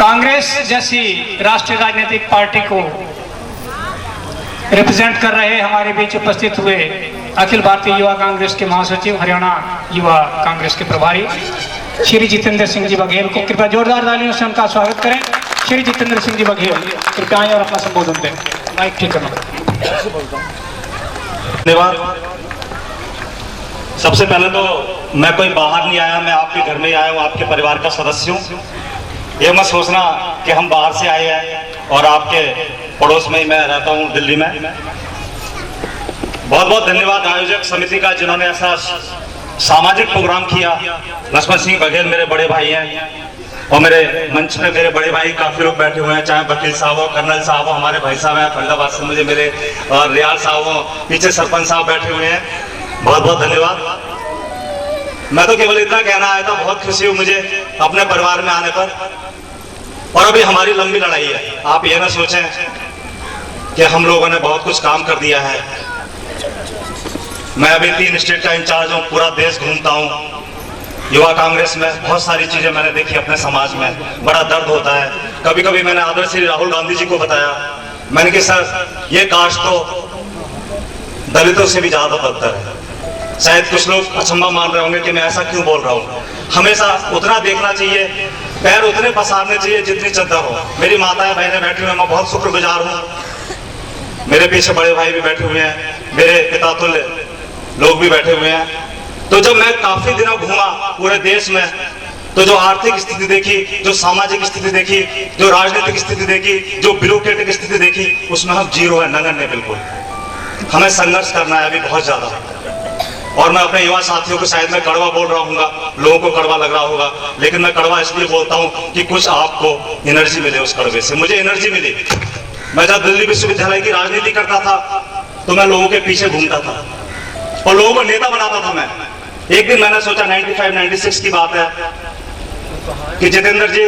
कांग्रेस जैसी राष्ट्रीय राजनीतिक पार्टी को रिप्रेजेंट कर रहे हमारे बीच उपस्थित हुए अखिल भारतीय युवा कांग्रेस के महासचिव, हरियाणा युवा कांग्रेस के प्रभारी श्री जितेंद्र सिंह जी बघेल को कृपया जोरदार तालियों से उनका स्वागत करें। श्री जितेंद्र सिंह जी बघेल कृपया आएं और अपना संबोधन दें। माइक ठीक करना। धन्यवाद। सबसे पहले तो मैं कोई बाहर नहीं आया, मैं आपके घर में ही आया हूँ, आपके परिवार का सदस्य हूँ। ये मत सोचना कि हम बाहर से आए हैं और आपके पड़ोस में ही मैं रहता हूँ दिल्ली में। बहुत बहुत धन्यवाद आयोजक समिति का जिन्होंने ऐसा सामाजिक प्रोग्राम किया। लक्ष्मण सिंह बघेल मेरे बड़े भाई हैं और मेरे मंच पे मेरे बड़े भाई काफी लोग बैठे हुए हैं, चाहे वकील साहब हो, कर्नल साहब हो, हमारे भाई साहब हैं फरीदाबाद से मुझे मेरे रियाल साहब हो, पीछे सरपंच साहब बैठे हुए हैं। बहुत बहुत धन्यवाद। मैं तो केवल इतना कहना आया था, बहुत खुशी हुई मुझे अपने परिवार में आने पर। और अभी हमारी लंबी लड़ाई है। आप ये ना सोचें कि हम लोगों ने बहुत कुछ काम कर दिया है। मैं अभी 3 स्टेट का इंचार्ज हूँ, पूरा देश घूमता हूँ। युवा कांग्रेस में बहुत सारी चीजें मैंने देखी अपने समाज में, बड़ा दर्द होता है। कभी कभी मैंने आदरणीय श्री राहुल गांधी जी को बताया, मैंने कहा सर ये कास्ट तो दलितों से भी ज्यादा बदतर है। शायद कुछ लोग अचंभा मान रहे होंगे कि मैं ऐसा क्यों बोल रहा हूँ। हमेशा उतना देखना चाहिए, पैर उतने पसारने चाहिए जितनी चद्दर हो। मेरी माताएं बहनें बैठी हुई हैं, मैं बहुत शुक्रगुजार हूँ। मेरे पीछे बड़े भाई भी बैठे हुए हैं, मेरे पिता तुल्य लोग भी बैठे हुए हैं। तो जब मैं काफी दिनों घूमा पूरे देश में, तो जो आर्थिक स्थिति देखी, जो सामाजिक स्थिति देखी, जो राजनीतिक स्थिति देखी, जो ब्यूरोक्रेटिक स्थिति देखी, उसमें हम जीरो है, नगण्य बिल्कुल। हमें संघर्ष करना है अभी बहुत ज्यादा। और मैं अपने युवा साथियों को, शायद मैं कड़वा बोल रहा हूँ, लोगों को कड़वा लग रहा होगा, लेकिन मैं कड़वा इसलिए बोलता हूँ कि कुछ आपको एनर्जी मिले उस कड़वे से। मुझे एनर्जी मिली। मैं जब दिल्ली विश्वविद्यालय की राजनीति करता था तो मैं लोगों के पीछे घूमता था और लोगों को नेता बनाता था मैं। एक दिन मैंने सोचा, 95-96 की बात है, कि जितेंद्र जी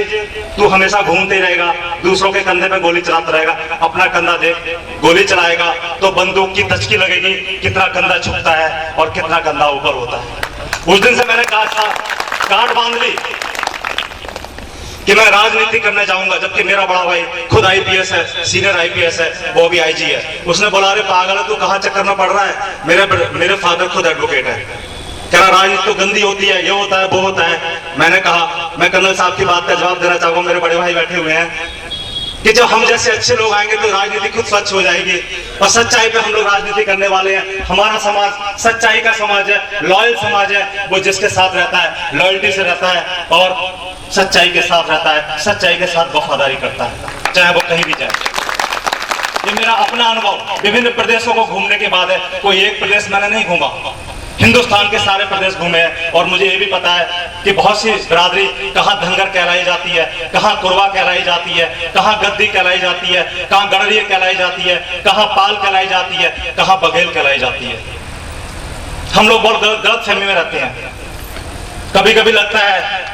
तू हमेशा घूमते रहेगा, दूसरों के कंधे पे गोली चलाता रहेगा, अपना कंधा देख, गोली चलाएगा तो बंदूक की दचकी लगेगी, कितना कंधा झुकता है और कितना कंधा ऊपर होता है। उस दिन से मैंने कहा था, गांठ बांध ली कि मैं राजनीति करने जाऊंगा, जबकि मेरा बड़ा भाई खुद आईपीएस है, सीनियर आईपीएस है, वो भी आईजी है। उसने बोला अरे पागल है तू, कहां चक्कर में पड़ रहा है। मेरे फादर खुद एडवोकेट है। कह रहा राजनीति तो गंदी होती है, ये होता है, वो होता है। मैंने कहा मैं कर्नल साहब की बात का जवाब देना चाहूंगा, मेरे बड़े भाई बैठे हुए हैं, कि जब हम जैसे अच्छे लोग आएंगे तो राजनीति खुद स्वच्छ हो जाएगी। और सच्चाई पे हम लोग राजनीति करने वाले हैं। हमारा समाज सच्चाई का समाज है, लॉयल समाज है। वो जिसके साथ रहता है लॉयल्टी से रहता है और सच्चाई के साथ रहता है, सच्चाई के साथ वफादारी करता है, चाहे वो कहीं भी जाए। ये मेरा अपना अनुभव विभिन्न प्रदेशों को घूमने के बाद है। कोई एक प्रदेश मैंने नहीं घूमा, हिंदुस्तान के सारे प्रदेश घूमे हैं। और मुझे ये भी पता है कि बहुत सी बिरादरी कहाँ धनगर कहलाई जाती है, कहाँ कुरवा कहलाई जाती है, कहाँ गद्दी कहलाई जाती है, कहाँ गणरिया कहलाई जाती है, कहाँ पाल कहलाई जाती है, कहाँ बघेल कहलाई जाती है। हम लोग बहुत गलत फहमी में रहते हैं। कभी कभी लगता है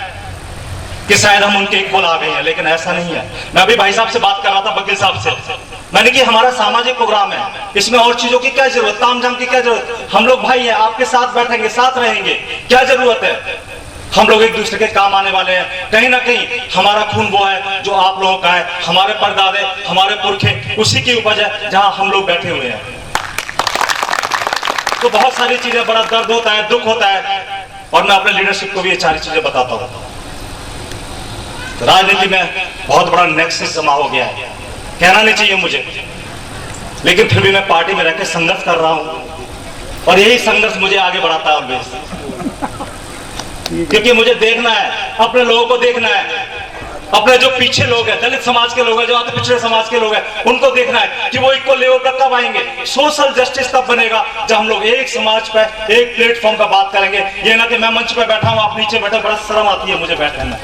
कि शायद हम उनके इक्वल आ गए हैं, लेकिन ऐसा नहीं है। मैं अभी भाई साहब से बात कर रहा था, वकील साहब से। मैंने कि हमारा सामाजिक प्रोग्राम है, इसमें और चीजों की क्या जरूरत, तामझाम की क्या जरूरत। हम लोग भाई हैं, आपके साथ बैठेंगे, साथ रहेंगे, क्या जरूरत है। हम लोग एक दूसरे के काम आने वाले हैं। कहीं ना कहीं हमारा खून वो है जो आप लोगों का है, हमारे परदादे, हमारे पुरखे उसी की उपज है जहां हम लोग बैठे हुए हैं। तो बहुत सारी चीजें, बड़ा दर्द होता है, दुख होता है, और मैं अपने लीडरशिप को भी ये सारी चीजें बताता हूँ। राजनीति में बहुत बड़ा नेक्सस जमा हो गया है, कहना नहीं चाहिए मुझे, लेकिन फिर भी मैं पार्टी में रहकर संघर्ष कर रहा हूं और यही संघर्ष मुझे आगे बढ़ाता है ऑलवेज। क्योंकि मुझे देखना है, अपने लोगों को देखना है, अपने जो पीछे लोग हैं, दलित समाज के लोग हैं, जो अति पिछड़े समाज के लोग हैं, उनको देखना है कि वो इक्वल लेवल पर कब आएंगे। सोशल जस्टिस तब बनेगा जब हम लोग एक समाज पे, एक प्लेटफॉर्म पर बात करेंगे। ये ना कि मैं मंच पे बैठा हूं, आप नीचे बैठे, बड़ा शर्म आती है मुझे बैठने में।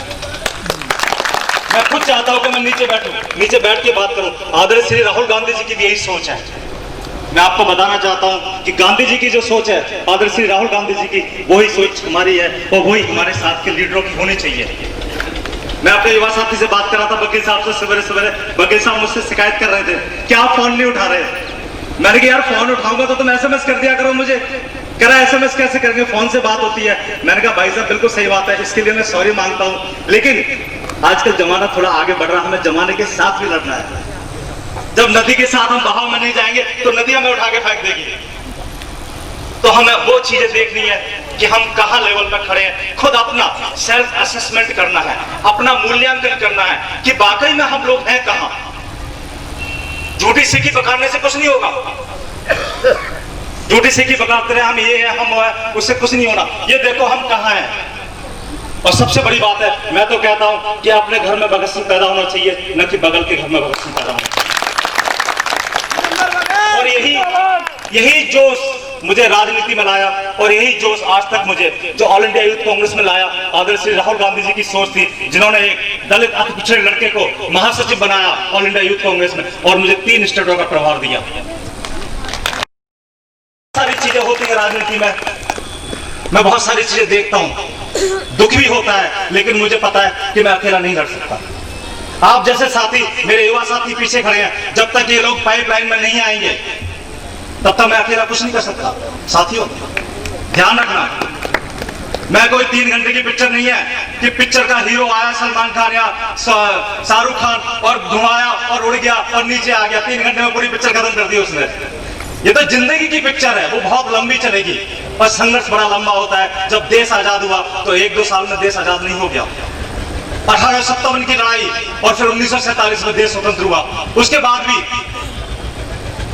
मैं खुद चाहता हूं कि मैं नीचे बैठूं, नीचे बैठ के बात करूं। आदरणीय श्री राहुल गांधी जी की भी यही सोच है। मैं आपको बताना चाहता हूं कि गांधी जी की जो सोच है, आदरणीय श्री राहुल गांधी जी की, वही सोच हमारी है और वही हमारे साथ के लीडरों की होनी चाहिए। मैं अपने युवा साथी से बात कर रहा था, वकील साहब से सवेरे सवेरे। वकील साहब मुझसे शिकायत कर रहे थे कि आप फोन नहीं उठा रहे। मैंने कहा यार फोन उठाऊंगा तो तुम SMS कर दिया करो मुझे। कह रहा SMS कैसे करेंगे, फोन से बात होती है। मैंने कहा भाई साहब बिल्कुल सही बात है, इसके लिए मैं सॉरी मांगता हूँ, लेकिन आजकल जमाना थोड़ा आगे बढ़ रहा है, हमें जमाने के साथ भी लड़ना है। जब नदी के साथ हम बहाव में नहीं जाएंगे तो नदी हमें उठा के फेंक देगी। तो हमें वो चीजें देखनी है कि हम कहां लेवल पर खड़े हैं, खुद अपना सेल्फ असेसमेंट करना है, अपना मूल्यांकन करना है कि वाकई में हम लोग हैं कहां। झूठी सीखी पकड़ने से कुछ नहीं होगा, झूठी सीखी पकड़ते रहे हम ये है हम वो है, उससे कुछ नहीं होना। ये देखो हम कहां हैं। और सबसे बड़ी बात है, मैं तो कहता हूं कि अपने घर में भगत सिंह पैदा होना चाहिए, न कि बगल के घर में भगत सिंह पैदा होना चाहिए। और यही जोश मुझे राजनीति में लाया, और यही जोश आज तक मुझे जो ऑल इंडिया यूथ कांग्रेस में लाया। आदरणीय श्री राहुल गांधी जी की सोच थी, जिन्होंने एक दलित अति पिछड़े लड़के को महासचिव बनाया ऑल इंडिया यूथ कांग्रेस में, और मुझे 3 स्टेटों का प्रभार दिया। सारी चीजें होती है राजनीति में, मैं बहुत सारी चीजें देखता हूं, दुख भी होता है, लेकिन मुझे पता है कि मैं अकेला नहीं लड़ सकता। आप जैसे साथी, मेरे युवा साथी पीछे खड़े हैं, जब तक ये लोग पाइपलाइन में नहीं आएंगे तब तक मैं अकेला कुछ नहीं कर सकता। साथियों ध्यान रखना, मैं कोई 3 घंटे की पिक्चर नहीं है कि पिक्चर का हीरो आया सलमान खान या शाहरुख खान और घुमाया और उड़ गया और नीचे आ गया, 3 घंटे में पूरी पिक्चर खत्म कर दी उसने। ये तो जिंदगी की पिक्चर है, वो बहुत लंबी चलेगी, और संघर्ष बड़ा लंबा होता है। जब देश आजाद हुआ तो 1-2 साल में देश आजाद नहीं हो गया। 1857 की लड़ाई और फिर 1947 में देश स्वतंत्र हुआ। उसके बाद भी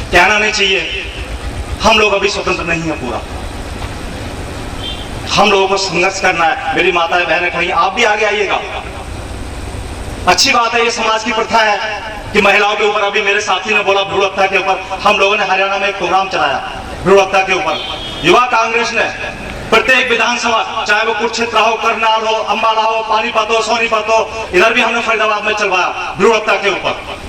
कहना नहीं चाहिए हम लोग अभी स्वतंत्र नहीं है पूरा, हम लोगों को संघर्ष करना है। मेरी माताएं बहनें खड़ी, आप भी आगे आइएगा। अच्छी बात है, ये समाज की प्रथा है कि महिलाओं के ऊपर, अभी मेरे साथी ने बोला भ्रूण हत्या के ऊपर, हम लोगों ने हरियाणा में एक प्रोग्राम चलाया भ्रूण हत्या के ऊपर। युवा कांग्रेस ने प्रत्येक विधानसभा, चाहे वो कुरुक्षेत्र हो, करनाल हो, अंबाला हो, पानीपत हो, सोनीपत हो, इधर भी हमने फरीदाबाद में चलवाया भ्रूण हत्या के ऊपर।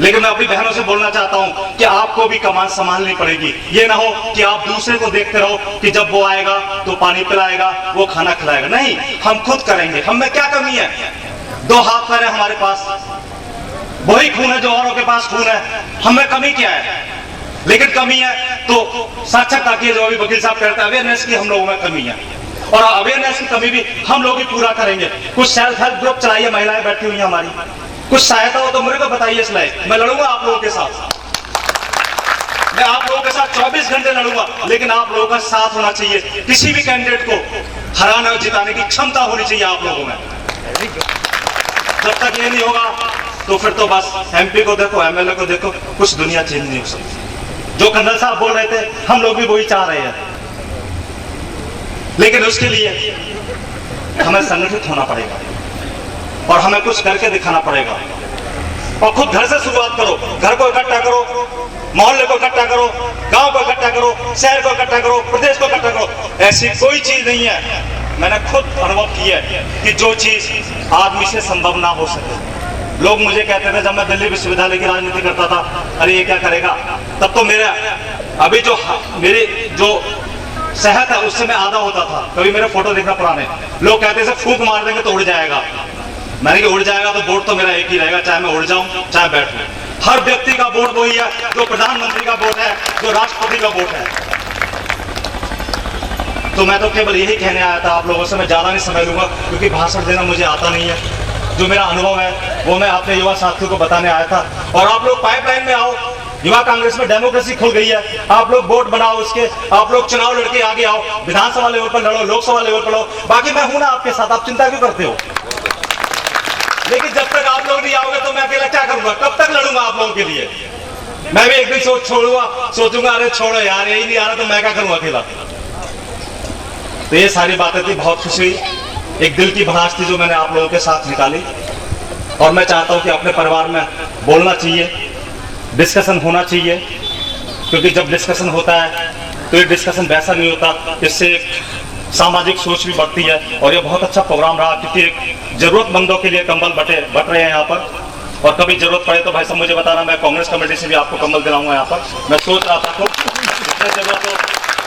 लेकिन मैं अपनी बहनों से बोलना चाहता हूं कि आपको भी कमान संभालनी पड़ेगी। ये ना हो कि आप दूसरे को देखते रहो कि जब वो आएगा तो पानी पिलाएगा, वो खाना खिलाएगा। नहीं, हम खुद करेंगे। हम में क्या कमी है? 2 हाथ पैर है हमारे पास, वही खून है जो औरों के पास खून है। हमें कमी क्या है? लेकिन कमी है तो साक्षात्कार की, जो अभी वकील साहब कहते हैं, अवेयरनेस की हम लोगों में कमी है, और अवेयरनेस की कमी भी हम लोग ही पूरा करेंगे। कुछ सेल्फ हेल्प ग्रुप चलाइए, महिलाएं बैठी हुई हैं हमारी, कुछ सहायता हो तो मुझे को बताइए। इसलिए मैं लड़ूंगा आप लोगों के साथ, मैं आप लोगों के साथ 24 घंटे लड़ूंगा, लेकिन आप लोगों का साथ होना चाहिए। किसी भी कैंडिडेट को हराने और जिताने की क्षमता होनी चाहिए आप लोगों में। जब तक ये नहीं होगा तो फिर तो बस MP को देखो, MLA को देखो, कुछ दुनिया चेंज नहीं हो सकती। जो कर्नल साहब बोल रहे थे, हम लोग भी वही चाह रहे हैं, लेकिन उसके लिए हमें संगठित होना पड़ेगा और हमें कुछ करके दिखाना पड़ेगा। और खुद घर से शुरुआत करो, घर को इकट्ठा करो, मोहल्ले को इकट्ठा करो, गांव को इकट्ठा करो, शहर को इकट्ठा करो, प्रदेश को इकट्ठा करो। ऐसी कोई चीज नहीं है, मैंने खुद अनुभव किया है कि जो चीज आदमी से संभव ना हो सके। लोग मुझे कहते थे, जब मैं दिल्ली विश्वविद्यालय की राजनीति करता था, अरे ये क्या करेगा, तब तो मेरा अभी जो मेरी जो सेहत है उससे मैं आधा होता था। कभी मेरे फोटो देखना पुराने, लोग कहते थे फूंक मार देंगे तो उड़ जाएगा। मैंने कहा उड़ जाएगा तो वोट तो मेरा एक ही रहेगा, चाहे मैं उड़ जाऊं चाहे बैठूं। हर व्यक्ति का वोट वही है जो प्रधानमंत्री का वोट है, जो राष्ट्रपति का वोट है। तो मैं तो केवल यही कहने आया था आप लोगों से, मैं ज्यादा नहीं समय लूंगा क्योंकि भाषण देना मुझे आता नहीं है। जो मेरा अनुभव है वो मैं अपने युवा साथियों को बताने आया था। और आप लोग पाइपलाइन में आओ, युवा कांग्रेस में डेमोक्रेसी खुल गई है। आप लोग वोट बनाओ उसके, आप लोग चुनाव लड़के आगे आओ, विधानसभा लेवल पर लड़ो, लोकसभा लेवल पर लड़ो। बाकी मैं हूं ना आपके साथ, आप चिंता क्यों करते हो? लेकिन जब तक आप लोग नहीं आओगे तो मैं अकेला क्या करूंगा? कब तक लड़ूंगा आप लोगों के लिए? मैं भी एक दिन सोचूंगा अरे छोड़ो यार, यही नहीं आ रहा तो मैं क्या करूंगा अकेला। तो ये सारी बातें थी, बहुत खुशी हुई, एक दिल की भड़ास थी जो मैंने आप लोगों के साथ निकाली। और मैं चाहता हूं कि अपने परिवार में बोलना चाहिए, डिस्कशन होना चाहिए, क्योंकि जब डिस्कशन होता है तो ये डिस्कशन वैसा नहीं होता, इससे एक सामाजिक सोच भी बढ़ती है। और ये बहुत अच्छा प्रोग्राम रहा, क्योंकि जरूरतमंदों के लिए कंबल बट रहे हैं यहाँ पर। और कभी जरूरत पड़े तो भाई साहब मुझे बताना, मैं कांग्रेस कमेटी से भी आपको कंबल दिलाऊंगा यहाँ पर। मैं सोच रहा था तो जितने जरूरत हो,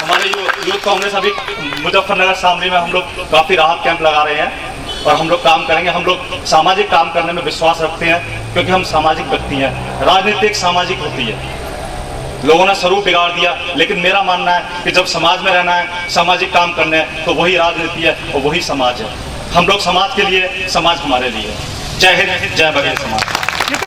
हमारे यूथ कांग्रेस अभी मुजफ्फरनगर शामली में हम लोग काफी राहत कैंप लगा रहे हैं और हम लोग काम करेंगे। हम लोग सामाजिक काम करने में विश्वास रखते हैं क्योंकि हम सामाजिक व्यक्ति हैं। राजनीति एक सामाजिक होती है, लोगों ने स्वरूप बिगाड़ दिया, लेकिन मेरा मानना है कि जब समाज में रहना है, सामाजिक काम करने हैं, तो वही राजनीति है और वही समाज है। हम लोग समाज के लिए, समाज हमारे लिए। जय हिंद, जय बघेल समाज।